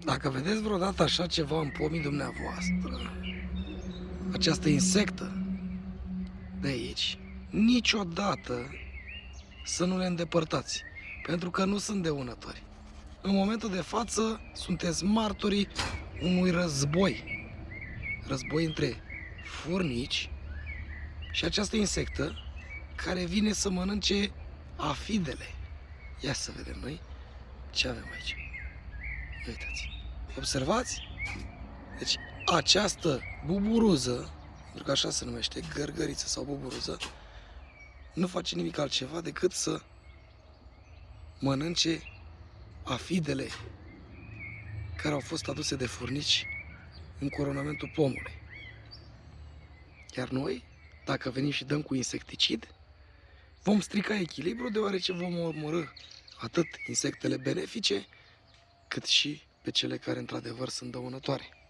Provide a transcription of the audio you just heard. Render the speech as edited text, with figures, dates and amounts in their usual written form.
Dacă vedeți vreodată așa ceva în pomii dumneavoastră, această insectă de aici, niciodată să nu le îndepărtați, pentru că nu sunt dăunători. În momentul de față sunteți martorii unui război între furnici și această insectă care vine să mănânce afidele. Ia să vedem noi ce avem aici. Uitați. Observați? Deci această buburuză, pentru că așa se numește, gărgăriță sau buburuză, nu face nimic altceva decât să mănânce afidele care au fost aduse de furnici în coronamentul pomului. Iar noi, dacă venim și dăm cu insecticid, vom strica echilibrul, deoarece vom omorî atât insectele benefice, cât și pe cele care într-adevăr sunt dăunătoare.